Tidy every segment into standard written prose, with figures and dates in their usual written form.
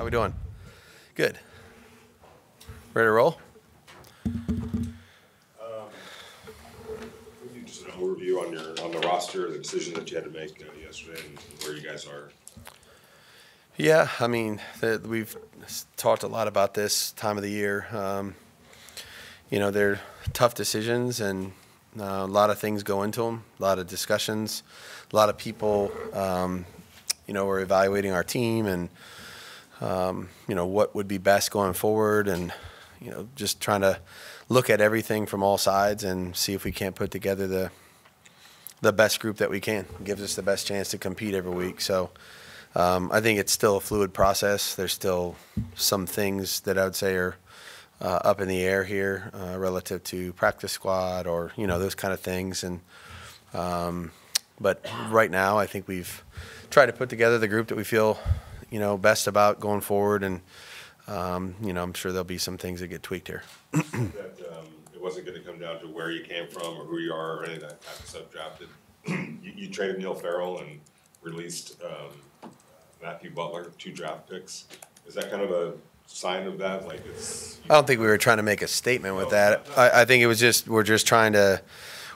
we doing? Good. Ready to roll? Maybe just an overview on the roster, the decision that you had to make yesterday, and where you guys are. Yeah, I mean, we've talked a lot about this time of the year. They're tough decisions, and a lot of things go into them, a lot of discussions, a lot of people, are evaluating our team and, what would be best going forward, and, just trying to look at everything from all sides and see if we can't put together the best group that we can. It gives us the best chance to compete every week. So I think it's still a fluid process. There's still some things that I would say are up in the air here relative to practice squad or, those kind of things. And but right now I think we've tried to put together the group that we feel, best about going forward. And, I'm sure there'll be some things that get tweaked here. That it wasn't going to come down to where you came from or who you are or any of that type of stuff drafted. You traded Neil Farrell and released Matthew Butler, 2 draft picks. Is that kind of a sign of that? Like I don't think we were trying to make a statement with that. I think it was we're just trying to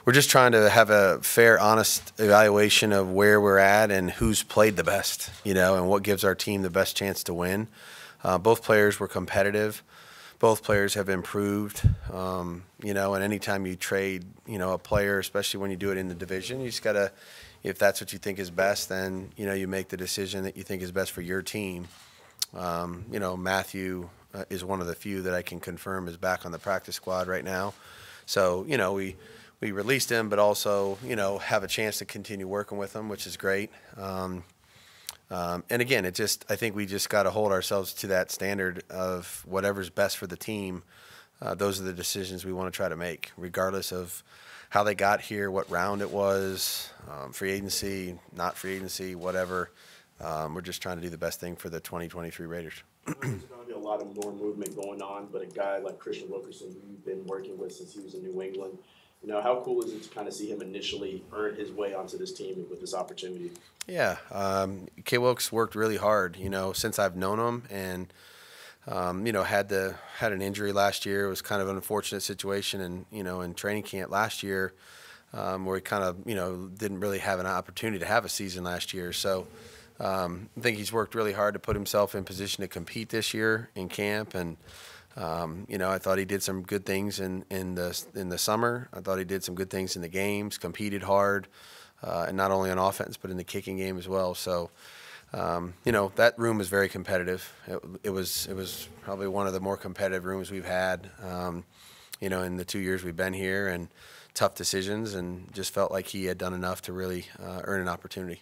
have a fair, honest evaluation of where we're at and who's played the best, and what gives our team the best chance to win. Both players were competitive. Both players have improved, and anytime you trade, a player, especially when you do it in the division, you just got to, if that's what you think is best, then, you make the decision that you think is best for your team. Matthew is one of the few that I can confirm is back on the practice squad right now. So, we released him, but also, have a chance to continue working with him, which is great. And again, I think we just got to hold ourselves to that standard of whatever's best for the team. Those are the decisions we want to try to make, regardless of how they got here, what round it was, free agency, not free agency, whatever. We're just trying to do the best thing for the 2023 Raiders. There's going to be a lot of more movement going on, but a guy like Christian Wilkerson, who you've been working with since he was in New England, how cool is it to kind of see him initially earn his way onto this team with this opportunity? Yeah, K. Wilkes worked really hard, since I've known him, and had an injury last year. It was kind of an unfortunate situation, and in training camp last year, where he kind of didn't really have an opportunity to have a season last year. So I think he's worked really hard to put himself in position to compete this year in camp, and I thought he did some good things in the summer. I thought he did some good things in the games, competed hard, and not only on offense but in the kicking game as well. So, that room was very competitive. It was probably one of the more competitive rooms we've had, in the 2 years we've been here, and tough decisions, and just felt like he had done enough to really earn an opportunity.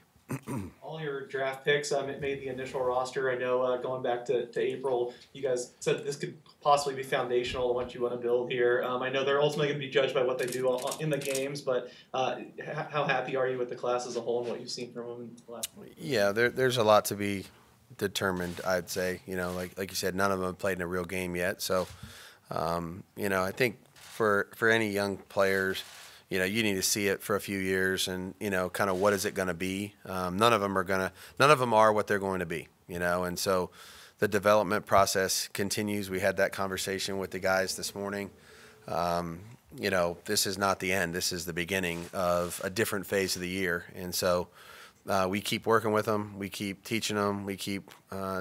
All your draft picks made the initial roster. I know going back to April, you guys said this could possibly be foundational to what you want to build here. I know they're ultimately going to be judged by what they do in the games, but how happy are you with the class as a whole and what you've seen from them in the last week? Yeah, there's a lot to be determined, I'd say. Like you said, none of them have played in a real game yet. So, I think for any young players, you need to see it for a few years, and kind of what is it going to be. None of them are what they're going to be. And so the development process continues. We had that conversation with the guys this morning. This is not the end. This is the beginning of a different phase of the year, and so we keep working with them. We keep teaching them. We keep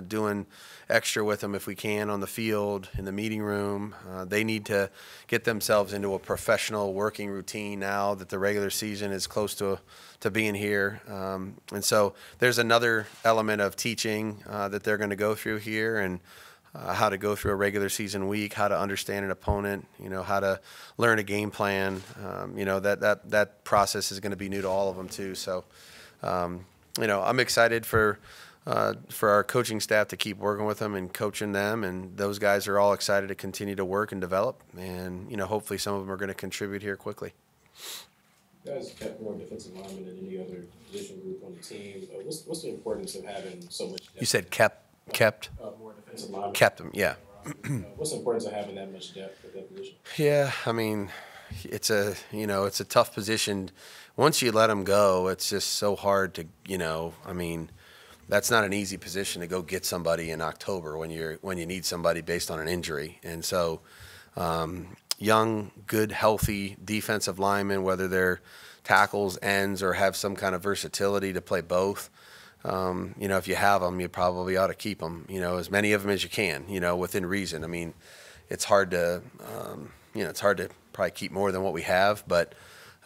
doing extra with them if we can on the field, in the meeting room. They need to get themselves into a professional working routine now that the regular season is close to being here. And so there's another element of teaching that they're going to go through here, and how to go through a regular season week, how to understand an opponent, how to learn a game plan. That process is going to be new to all of them too. So, I'm excited for our coaching staff to keep working with them and coaching them, and those guys are all excited to continue to work and develop, and hopefully some of them are going to contribute here quickly. You guys kept more defensive linemen than any other position group on the team. What's the importance of having so much depth? You said kept? More defensive linemen. Kept them, yeah. What's the importance of having that much depth at that position? Yeah, I mean, it's a tough position. Once you let them go, it's just so hard to, that's not an easy position to go get somebody in October when you need somebody based on an injury. And so young, good, healthy defensive linemen, whether they're tackles, ends, or have some kind of versatility to play both, if you have them, you probably ought to keep them, as many of them as you can, within reason. I mean, it's hard to probably keep more than what we have, but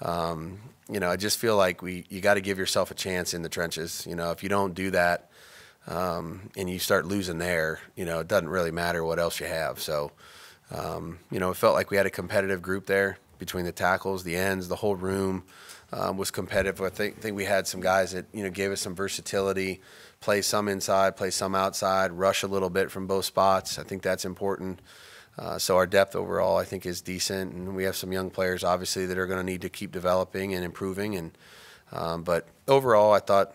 I just feel like you got to give yourself a chance in the trenches. If you don't do that, and you start losing there, it doesn't really matter what else you have. So, it felt like we had a competitive group there between the tackles, the ends, the whole room was competitive. I think we had some guys that, gave us some versatility, play some inside, play some outside, rush a little bit from both spots. I think that's important. So our depth overall, I think, is decent, and we have some young players, obviously, that are going to need to keep developing and improving. And but overall, I thought,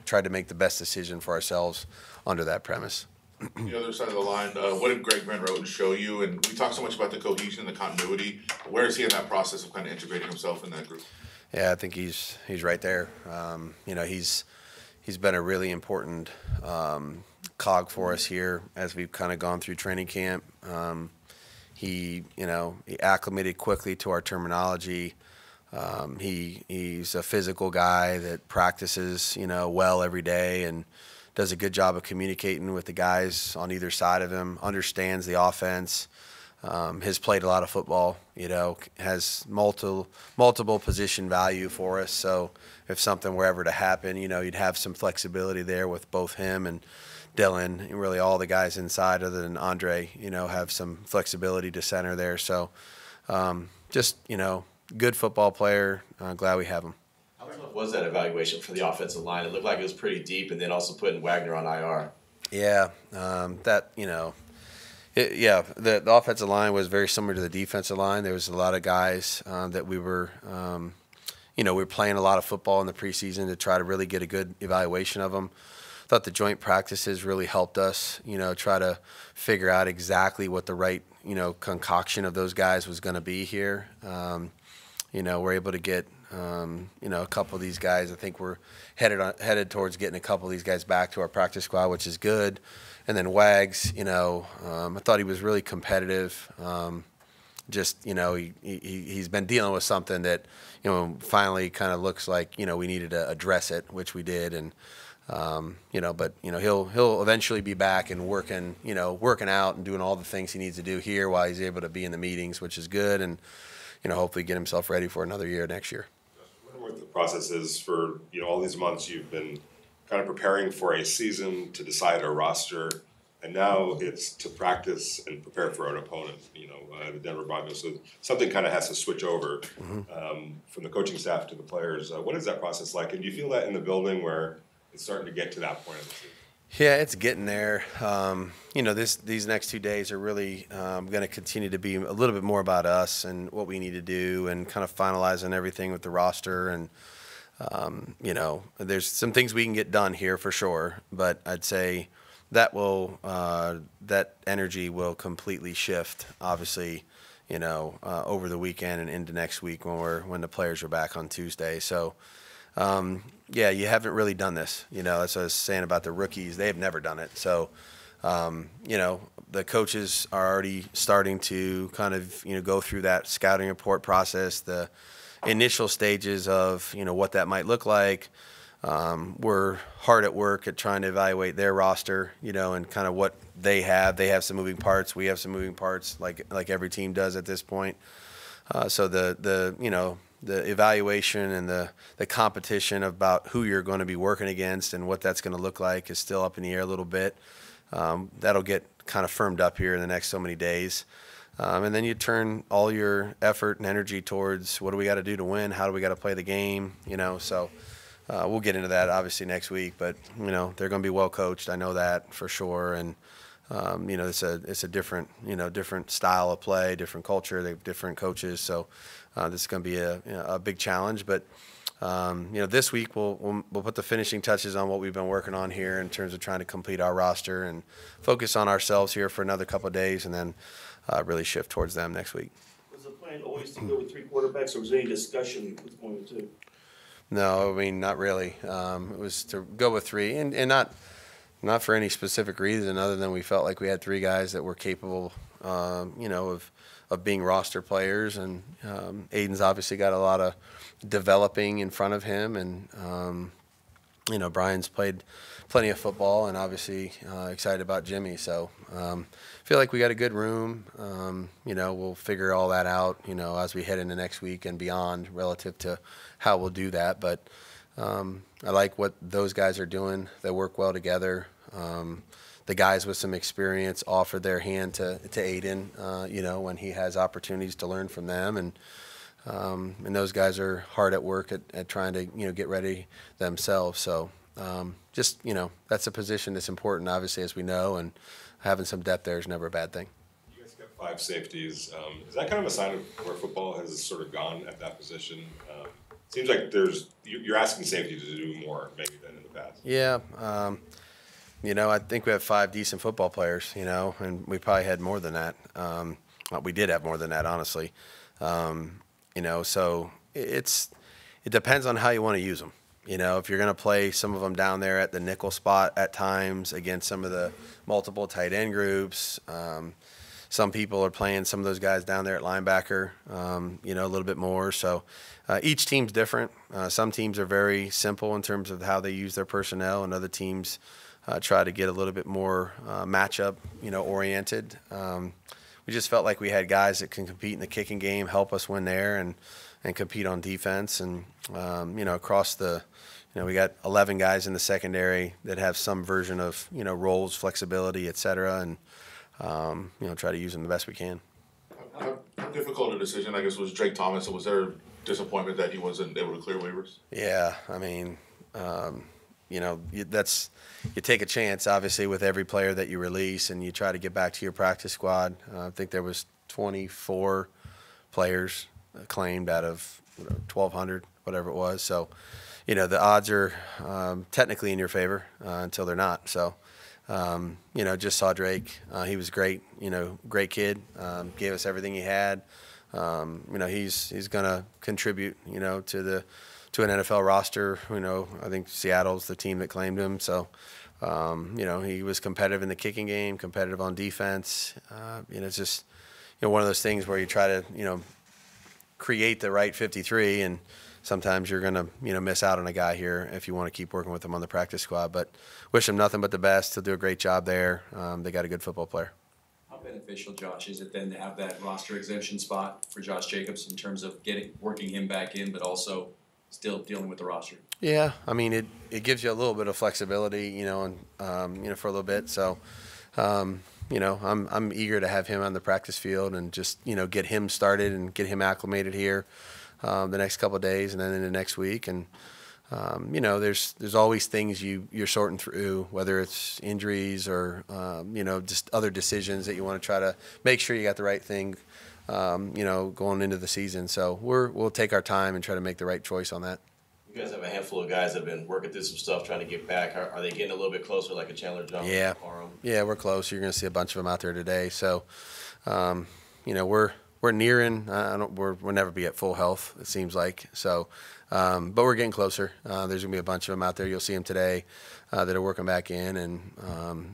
tried to make the best decision for ourselves under that premise. The other side of the line, what did Greg Van Roten show you? And we talk so much about the cohesion, the continuity. Where is he in that process of kind of integrating himself in that group? Yeah, I think he's right there. He's been a really important cog for us here as we've kind of gone through training camp. He acclimated quickly to our terminology. He's a physical guy that practices, well every day and does a good job of communicating with the guys on either side of him, understands the offense, has played a lot of football, has multiple position value for us. So if something were ever to happen, you'd have some flexibility there with both him and Dylan, and really all the guys inside other than Andre, have some flexibility to center there. So good football player. Glad we have him. How tough was that evaluation for the offensive line? It looked like it was pretty deep, and then also putting Wagner on IR. Yeah, the offensive line was very similar to the defensive line. There was a lot of guys that we were, we were playing a lot of football in the preseason to try to really get a good evaluation of them. Thought the joint practices really helped us, try to figure out exactly what the right, concoction of those guys was going to be here. We're able to get, a couple of these guys. I think we're headed towards getting a couple of these guys back to our practice squad, which is good. And then Wags, I thought he was really competitive. He's been dealing with something that, finally kind of looks like, we needed to address it, which we did. And, he'll eventually be back and working out and doing all the things he needs to do here while he's able to be in the meetings, which is good. And, hopefully get himself ready for another year next year. I wonder what the process is for, all these months you've been kind of preparing for a season to decide a roster, and now it's to practice and prepare for an opponent, the Denver Broncos. So something kind of has to switch over from the coaching staff to the players. What is that process like? And do you feel that in the building where it's starting to get to that point of the season? Yeah, it's getting there. These next 2 days are really going to continue to be a little bit more about us and what we need to do and kind of finalizing everything with the roster. And, there's some things we can get done here for sure, but I'd say that that energy will completely shift, obviously, over the weekend and into next week when the players are back on Tuesday. So, you haven't really done this. That's what I was saying about the rookies. They have never done it. So, the coaches are already starting to kind of, go through that scouting report process, the initial stages of, what that might look like. We're hard at work at trying to evaluate their roster, and kind of what they have. They have some moving parts. We have some moving parts like every team does at this point. So the evaluation and the competition about who you're going to be working against and what that's going to look like is still up in the air a little bit. That'll get kind of firmed up here in the next so many days. And then you turn all your effort and energy towards what do we got to do to win? How do we got to play the game? So we'll get into that obviously next week, but they're going to be well coached. I know that for sure. And it's a different, different style of play, different culture. They have different coaches. So this is going to be a big challenge. But this week we'll put the finishing touches on what we've been working on here in terms of trying to complete our roster and focus on ourselves here for another couple of days, and then really shift towards them next week. Was the plan always to go with three quarterbacks, or was there any discussion with going with two? No, I mean, not really. It was to go with three, and not for any specific reason other than we felt like we had three guys that were capable, of being roster players. And Aiden's obviously got a lot of developing in front of him, and Brian's played plenty of football, and obviously excited about Jimmy. So feel like we got a good room. We'll figure all that out, as we head into next week and beyond relative to how we'll do that. But I like what those guys are doing. They work well together. The guys with some experience offer their hand to Aiden, when he has opportunities to learn from them. And those guys are hard at work at trying to, get ready themselves. So that's a position that's important, obviously, as we know, and having some depth there is never a bad thing. You guys got 5 safeties. Is that kind of a sign of where football has sort of gone at that position? Seems like you're asking safety to do more maybe than in the past. Yeah. I think we have 5 decent football players, and we probably had more than that. We did have more than that, honestly. So it depends on how you want to use them. If you're going to play some of them down there at the nickel spot at times against some of the multiple tight end groups, some people are playing some of those guys down there at linebacker, a little bit more. So each team's different. Some teams are very simple in terms of how they use their personnel, and other teams try to get a little bit more matchup, oriented. We just felt like we had guys that can compete in the kicking game, help us win there, and compete on defense. And across the, we got 11 guys in the secondary that have some version of roles, flexibility, et cetera, and try to use them the best we can. How difficult a decision, I guess, was Drake Thomas? Was there disappointment that he wasn't able to clear waivers? Yeah, I mean, you take a chance, obviously, with every player that you release, and you try to get back to your practice squad. I think there was 24 players claimed out of 1,200, whatever it was. So, the odds are technically in your favor until they're not. So, just saw Drake. He was great. Great kid. Gave us everything he had. He's going to contribute. To an NFL roster. I think Seattle's the team that claimed him. So, he was competitive in the kicking game, competitive on defense. It's just, one of those things where you try to, create the right 53, and sometimes you're going to, miss out on a guy here if you want to keep working with him on the practice squad. But wish him nothing but the best. He'll do a great job there. They got a good football player. How beneficial, Josh, is it then to have that roster exemption spot for Josh Jacobs in terms of working him back in, but also still dealing with the roster? Yeah, I mean, it gives you a little bit of flexibility, and for a little bit. So, I'm eager to have him on the practice field and just get him started and get him acclimated here the next couple of days and then in the next week. And there's always things you're sorting through, whether it's injuries or just other decisions that you want to try to make sure you got the right thing. Going into the season. So we'll take our time and try to make the right choice on that. You guys have a handful of guys that have been working through some stuff, trying to get back. Are they getting a little bit closer, like a Chandler Jones? Yeah, we're close. You're going to see a bunch of them out there today. So, we're nearing. We'll never be at full health. It seems like so, but we're getting closer. There's going to be a bunch of them out there. You'll see them today that are working back in, and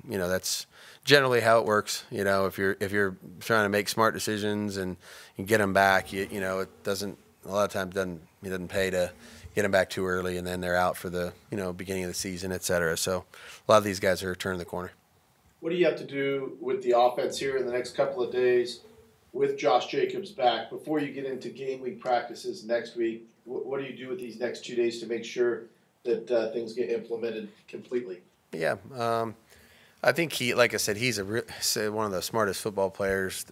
that's generally how it works. If you're trying to make smart decisions and get them back, it doesn't a lot of times doesn't pay to get them back too early and then they're out for the beginning of the season, et cetera. So a lot of these guys are turning the corner. What do you have to do with the offense here in the next couple of days with Josh Jacobs back before you get into game week practices next week? What do you do with these next 2 days to make sure that things get implemented completely? Yeah. I think like I said, he's one of the smartest football players,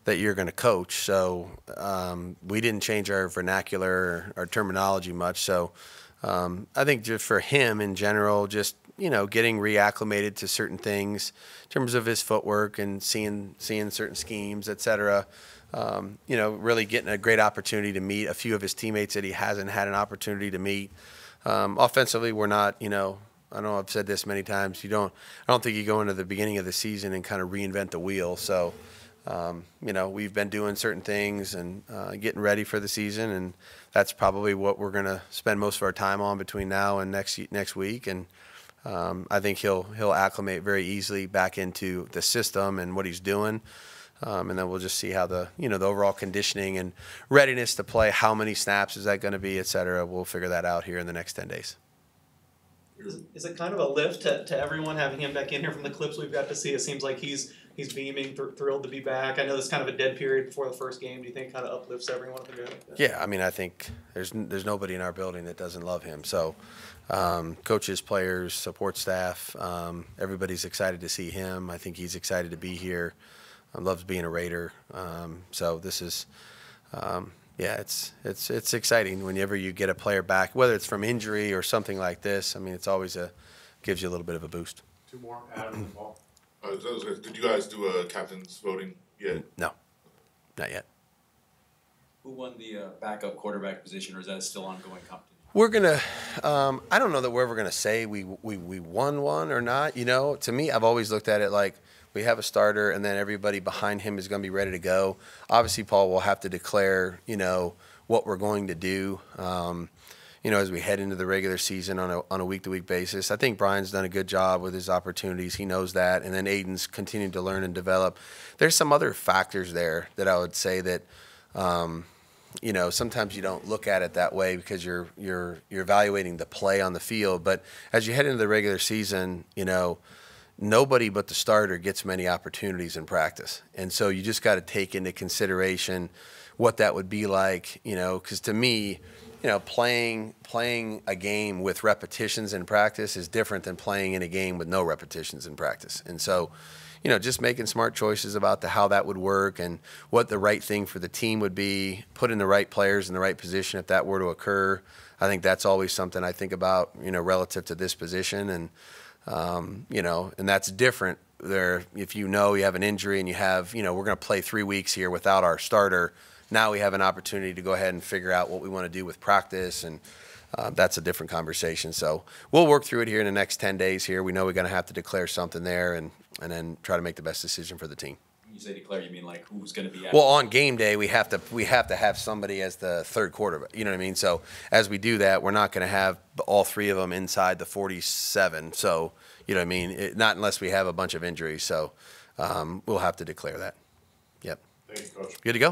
that you're going to coach. So we didn't change our vernacular or our terminology much. So I think just for him in general, just getting reacclimated to certain things in terms of his footwork and seeing certain schemes, et cetera. Really getting a great opportunity to meet a few of his teammates that he hasn't had an opportunity to meet. Offensively, we're not, I know I've said this many times. I don't think you go into the beginning of the season and kind of reinvent the wheel. So, we've been doing certain things and getting ready for the season, and that's probably what we're going to spend most of our time on between now and next week. And I think he'll acclimate very easily back into the system and what he's doing. And then we'll just see how the overall conditioning and readiness to play, how many snaps is that going to be, et cetera. We'll figure that out here in the next 10 days. Is it kind of a lift to everyone having him back in here? From the clips we've got to see, it seems like he's beaming, thrilled to be back. I know this is kind of a dead period before the first game. Do you think kind of uplifts everyone? Yeah, I mean, I think there's nobody in our building that doesn't love him. So coaches, players, support staff, everybody's excited to see him. I think he's excited to be here. Loves being a Raider. So this is, it's exciting whenever you get a player back, whether it's from injury or something like this. I mean, it's always gives you a little bit of a boost. Two more, Adam and Paul. Did you guys do a captain's voting yet? No, not yet. Who won the backup quarterback position, or is that still ongoing competition? We're gonna. I don't know that we're ever gonna say we won one or not. To me, I've always looked at it like we have a starter, and then everybody behind him is going to be ready to go. Obviously, Paul will have to declare, what we're going to do, as we head into the regular season on a week-to-week basis. I think Brian's done a good job with his opportunities. He knows that, and then Aiden's continuing to learn and develop. There's some other factors there that I would say that, sometimes you don't look at it that way because you're evaluating the play on the field. But as you head into the regular season, nobody but the starter gets many opportunities in practice. And so you just got to take into consideration what that would be like, because to me, playing a game with repetitions in practice is different than playing in a game with no repetitions in practice. And so, just making smart choices about how that would work and what the right thing for the team would be, putting the right players in the right position if that were to occur. I think that's always something I think about, relative to this position. And and that's different there. If you have an injury and you have, we're going to play 3 weeks here without our starter. Now we have an opportunity to go ahead and figure out what we want to do with practice, and that's a different conversation. So we'll work through it here in the next 10 days here. We know we're going to have to declare something there and then try to make the best decision for the team. When you say declare, you mean like who's going to be? Well, on game day, we have to have somebody as the third quarterback. You know what I mean? So as we do that, we're not going to have all three of them inside the 47. So you know what I mean? Not unless we have a bunch of injuries. So we'll have to declare that. Yep. Thanks, Coach. Good to go.